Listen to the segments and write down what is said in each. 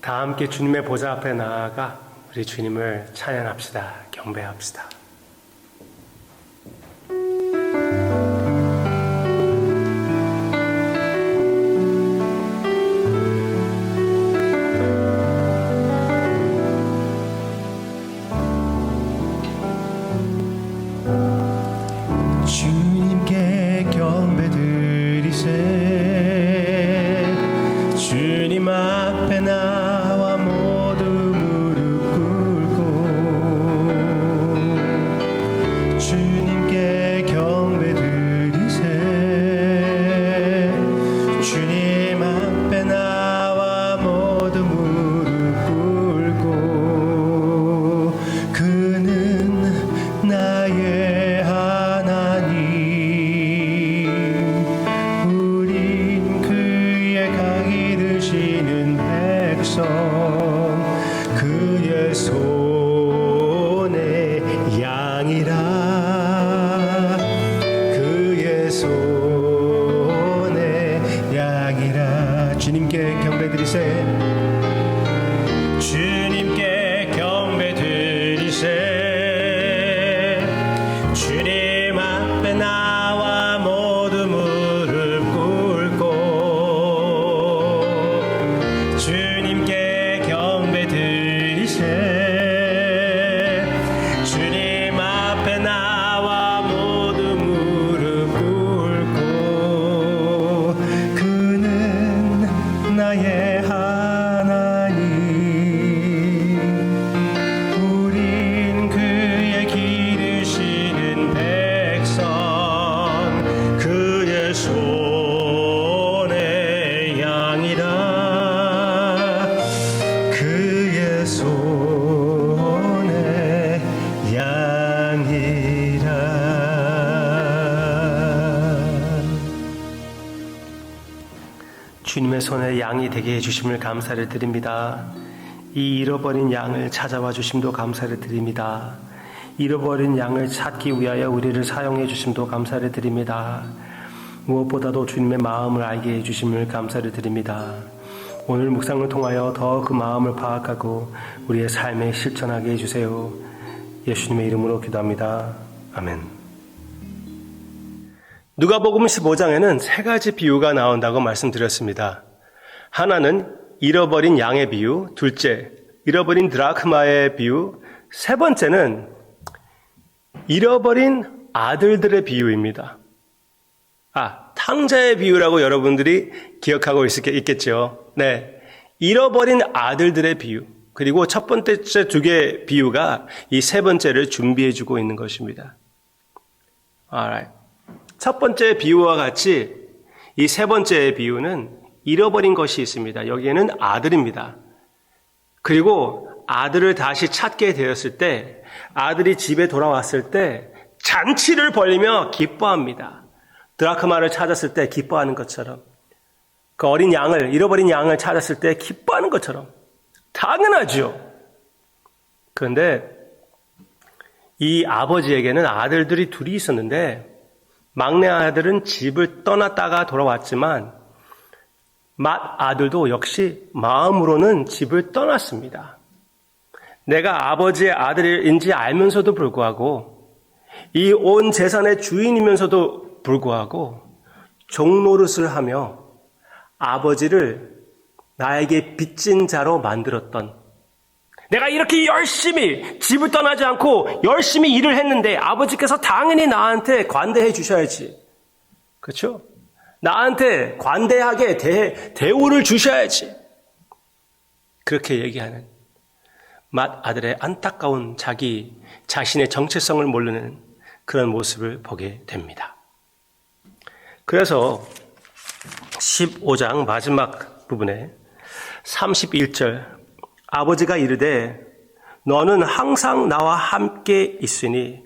다 함께 주님의 보좌 앞에 나아가 우리 주님을 찬양합시다. 경배합시다. 주님께 경배드리세. 주님 앞에 나와 모두 무릎 꿇고 주님께 경배드리세. 주님 앞에 나와 모두 무릎 꿇고 그는 나의 하나님, 우린 그의 강이 되시는 백성, 그의 손의 양이라. 그의 손의 양이라. 주님께 경배드리세. 주님께 경배드리세. 주님 앞에 나와 모두 무릎 꿇고 주님께 경배드리세. 주님 앞에 나와 모두 무릎 꿇고 그는 나의 하나님, 우린 그의 기르시는 백성, 그의 손의 양이라. 그의 손의 양이라. 주님의 손에 양이 되게 해주심을 감사를 드립니다. 이 잃어버린 양을 찾아와 주심도 감사를 드립니다. 잃어버린 양을 찾기 위하여 우리를 사용해 주심도 감사를 드립니다. 무엇보다도 주님의 마음을 알게 해주심을 감사를 드립니다. 오늘 묵상을 통하여 더 그 마음을 파악하고 우리의 삶에 실천하게 해주세요. 예수님의 이름으로 기도합니다. 아멘. 누가복음 15장에는 세 가지 비유가 나온다고 말씀드렸습니다. 하나는 잃어버린 양의 비유, 둘째 잃어버린 드라크마의 비유, 세 번째는 잃어버린 아들들의 비유입니다. 탕자의 비유라고 여러분들이 기억하고 있겠죠. 네, 잃어버린 아들들의 비유, 그리고 첫 번째 두 개의 비유가 이 세 번째를 준비해주고 있는 것입니다. Alright. 첫 번째 비유와 같이 이 세 번째의 비유는 잃어버린 것이 있습니다. 여기에는 아들입니다. 그리고 아들을 다시 찾게 되었을 때, 아들이 집에 돌아왔을 때 잔치를 벌이며 기뻐합니다. 드라크마를 찾았을 때 기뻐하는 것처럼, 그 어린 양을, 잃어버린 양을 찾았을 때 기뻐하는 것처럼 당연하죠. 그런데 이 아버지에게는 아들들이 둘이 있었는데 막내 아들은 집을 떠났다가 돌아왔지만 맏 아들도 역시 마음으로는 집을 떠났습니다. 내가 아버지의 아들인지 알면서도 불구하고, 이 온 재산의 주인이면서도 불구하고 종노릇을 하며 아버지를 나에게 빚진 자로 만들었던, 내가 이렇게 열심히 집을 떠나지 않고 열심히 일을 했는데 아버지께서 당연히 나한테 관대해 주셔야지. 그렇죠? 나한테 관대하게 대우를 주셔야지. 그렇게 얘기하는 맏 아들의 안타까운 자신의 정체성을 모르는 그런 모습을 보게 됩니다. 그래서 15장 마지막 부분에 31절, 아버지가 이르되 너는 항상 나와 함께 있으니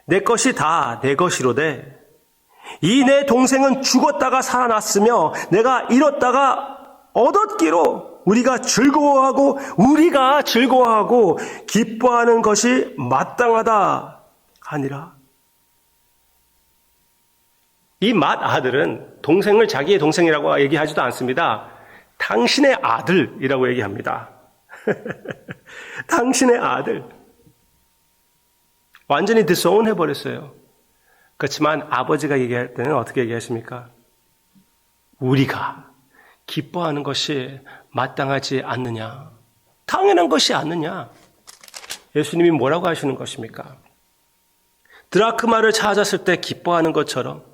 내 것이 다 내 것이로되 이 내 동생은 죽었다가 살아났으며 내가 잃었다가 얻었기로 우리가 즐거워하고 기뻐하는 것이 마땅하다 하니라. 이 맏 아들은 동생을 자기의 동생이라고 얘기하지도 않습니다. 당신의 아들이라고 얘기합니다. 당신의 아들. 완전히 디소운해버렸어요. 그렇지만 아버지가 얘기할 때는 어떻게 얘기하십니까? 우리가 기뻐하는 것이 마땅하지 않느냐? 당연한 것이 않느냐? 예수님이 뭐라고 하시는 것입니까? 드라크마를 찾았을 때 기뻐하는 것처럼,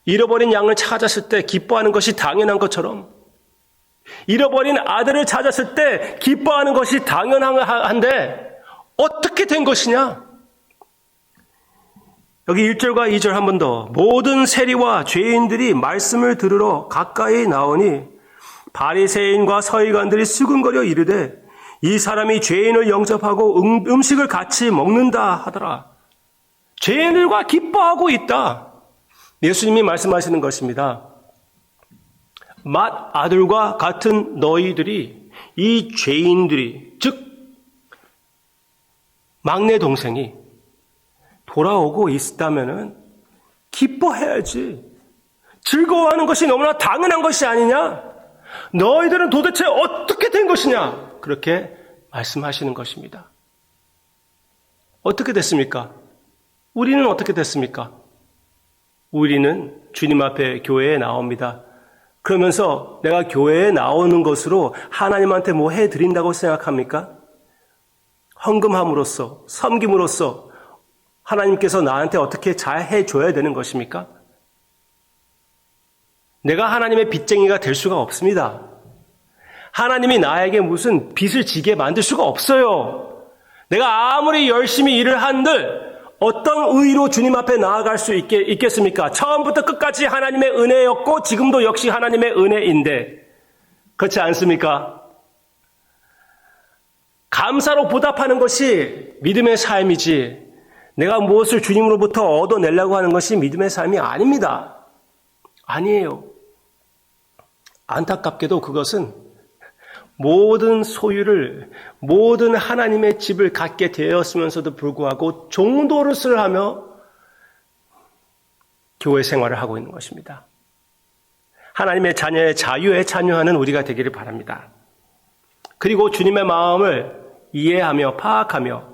잃어버린 양을 찾았을 때 기뻐하는 것이 당연한 것처럼, 잃어버린 아들을 찾았을 때 기뻐하는 것이 당연한데 어떻게 된 것이냐? 여기 1절과 2절 한 번 더. 모든 세리와 죄인들이 말씀을 들으러 가까이 나오니 바리새인과 서기관들이 수군거려 이르되 이 사람이 죄인을 영접하고 음식을 같이 먹는다 하더라. 죄인들과 기뻐하고 있다. 예수님이 말씀하시는 것입니다. 맏아들과 같은 너희들이, 이 죄인들이, 즉 막내 동생이 돌아오고 있다면은 기뻐해야지. 즐거워하는 것이 너무나 당연한 것이 아니냐? 너희들은 도대체 어떻게 된 것이냐? 그렇게 말씀하시는 것입니다. 어떻게 됐습니까? 우리는 어떻게 됐습니까? 우리는 주님 앞에 교회에 나옵니다. 그러면서 내가 교회에 나오는 것으로 하나님한테 뭐 해드린다고 생각합니까? 헌금함으로써, 섬김으로써 하나님께서 나한테 어떻게 잘 해줘야 되는 것입니까? 내가 하나님의 빚쟁이가 될 수가 없습니다. 하나님이 나에게 무슨 빚을 지게 만들 수가 없어요. 내가 아무리 열심히 일을 한들 어떤 의의로 주님 앞에 나아갈 수 있겠습니까? 처음부터 끝까지 하나님의 은혜였고 지금도 역시 하나님의 은혜인데 그렇지 않습니까? 감사로 보답하는 것이 믿음의 삶이지 내가 무엇을 주님으로부터 얻어내려고 하는 것이 믿음의 삶이 아닙니다. 아니에요. 안타깝게도 그것은 모든 소유를, 모든 하나님의 집을 갖게 되었으면서도 불구하고 종도릇을 하며 교회 생활을 하고 있는 것입니다. 하나님의 자녀의 자유에 참여하는 우리가 되기를 바랍니다. 그리고 주님의 마음을 이해하며 파악하며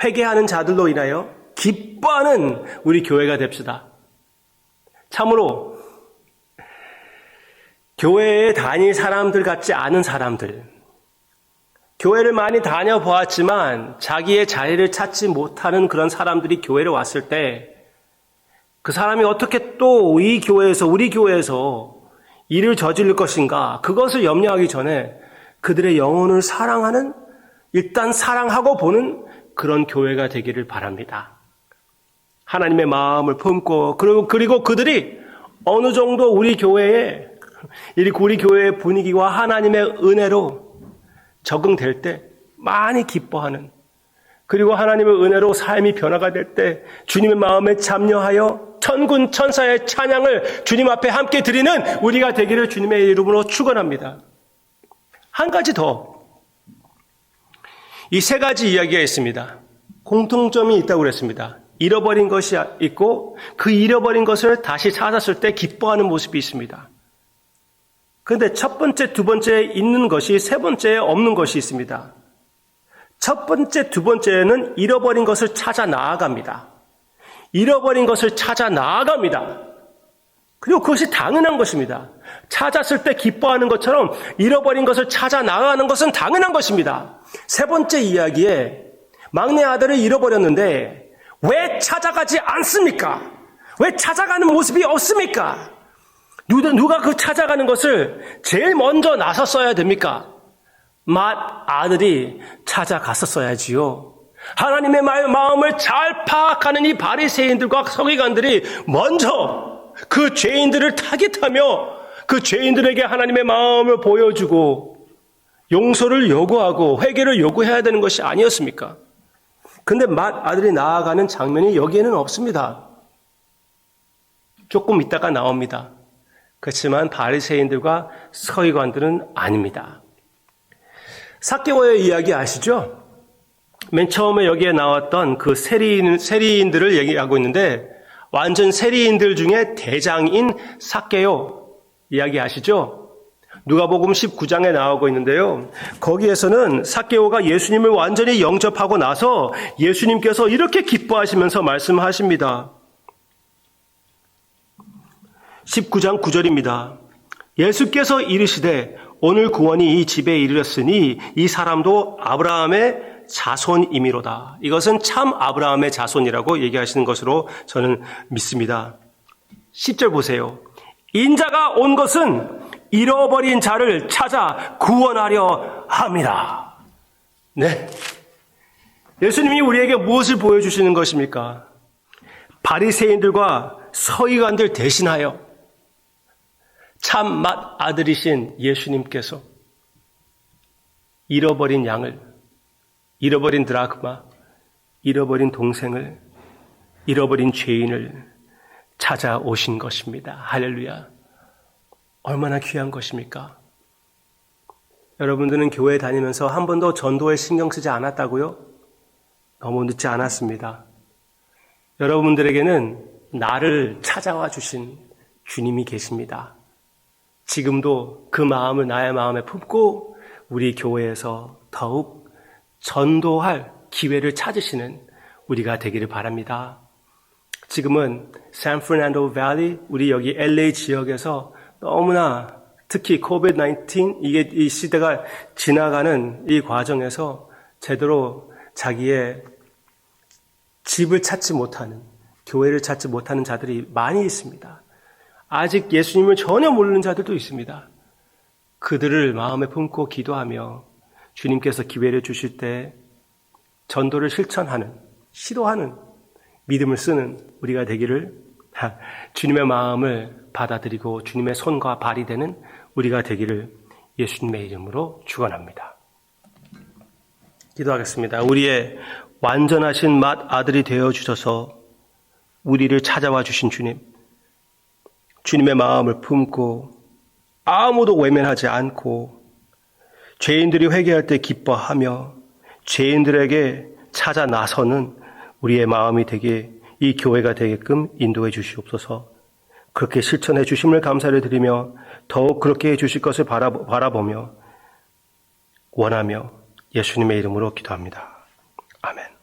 회개하는 자들로 인하여 기뻐하는 우리 교회가 됩시다. 참으로 교회에 다닐 사람들 같지 않은 사람들, 교회를 많이 다녀보았지만 자기의 자리를 찾지 못하는 그런 사람들이 교회를 왔을 때 그 사람이 어떻게 또 이 교회에서, 우리 교회에서 일을 저지를 것인가, 그것을 염려하기 전에 그들의 영혼을 사랑하는, 일단 사랑하고 보는 그런 교회가 되기를 바랍니다. 하나님의 마음을 품고 그리고 그들이 어느 정도 우리 교회의 분위기와 하나님의 은혜로 적응될 때 많이 기뻐하는, 그리고 하나님의 은혜로 삶이 변화가 될 때 주님의 마음에 참여하여 천군 천사의 찬양을 주님 앞에 함께 드리는 우리가 되기를 주님의 이름으로 축원합니다. 한 가지 더, 이 세 가지 이야기가 있습니다. 공통점이 있다고 그랬습니다. 잃어버린 것이 있고 그 잃어버린 것을 다시 찾았을 때 기뻐하는 모습이 있습니다. 그런데 첫 번째, 두 번째에 있는 것이 세 번째에 없는 것이 있습니다. 첫 번째, 두 번째는 잃어버린 것을 찾아 나아갑니다. 잃어버린 것을 찾아 나아갑니다. 그리고 그것이 당연한 것입니다. 찾았을 때 기뻐하는 것처럼 잃어버린 것을 찾아 나아가는 것은 당연한 것입니다. 세 번째 이야기에 막내 아들을 잃어버렸는데 왜 찾아가지 않습니까? 왜 찾아가는 모습이 없습니까? 누가 그 찾아가는 것을 제일 먼저 나섰어야 됩니까? 맏아들이 찾아갔었어야지요. 하나님의 마음을 잘 파악하는 이 바리새인들과 서기관들이 먼저 그 죄인들을 타깃하며 그 죄인들에게 하나님의 마음을 보여주고 용서를 요구하고 회개를 요구해야 되는 것이 아니었습니까? 근데 맏아들이 나아가는 장면이 여기에는 없습니다. 조금 있다가 나옵니다. 그렇지만 바리새인들과 서기관들은 아닙니다. 삭개오의 이야기 아시죠? 맨 처음에 여기에 나왔던 그 세리인들을 얘기하고 있는데 완전 세리인들 중에 대장인 삭개오 이야기 아시죠? 누가복음 19장에 나오고 있는데요. 거기에서는 삭개오가 예수님을 완전히 영접하고 나서 예수님께서 이렇게 기뻐하시면서 말씀하십니다. 19장 9절입니다. 예수께서 이르시되 오늘 구원이 이 집에 이르렀으니 이 사람도 아브라함의 자손이미로다. 이것은 참 아브라함의 자손이라고 얘기하시는 것으로 저는 믿습니다. 10절 보세요. 인자가 온 것은 잃어버린 자를 찾아 구원하려 함이라. 네. 예수님이 우리에게 무엇을 보여주시는 것입니까? 바리새인들과 서기관들 대신하여 참 맏아들이신 예수님께서 잃어버린 양을, 잃어버린 드라크마, 잃어버린 동생을, 잃어버린 죄인을 찾아오신 것입니다. 할렐루야. 얼마나 귀한 것입니까? 여러분들은 교회 다니면서 한 번도 전도에 신경 쓰지 않았다고요? 너무 늦지 않았습니다. 여러분들에게는 나를 찾아와 주신 주님이 계십니다. 지금도 그 마음을 나의 마음에 품고 우리 교회에서 더욱 전도할 기회를 찾으시는 우리가 되기를 바랍니다. 지금은 샌프란시스코 밸리, 우리 여기 LA 지역에서 너무나 특히 코비드-19 이게 이 시대가 지나가는 이 과정에서 제대로 자기의 집을 찾지 못하는, 교회를 찾지 못하는 자들이 많이 있습니다. 아직 예수님을 전혀 모르는 자들도 있습니다. 그들을 마음에 품고 기도하며 주님께서 기회를 주실 때 전도를 실천하는, 시도하는, 믿음을 쓰는 우리가 되기를, 주님의 마음을 받아들이고 주님의 손과 발이 되는 우리가 되기를 예수님의 이름으로 축원합니다. 기도하겠습니다. 우리의 완전하신 맏아들이 되어주셔서 우리를 찾아와 주신 주님, 주님의 마음을 품고 아무도 외면하지 않고 죄인들이 회개할 때 기뻐하며 죄인들에게 찾아 나서는 우리의 마음이 되게, 이 교회가 되게끔 인도해 주시옵소서. 그렇게 실천해 주심을 감사를 드리며 더욱 그렇게 해 주실 것을 바라보며 원하며 예수님의 이름으로 기도합니다. 아멘.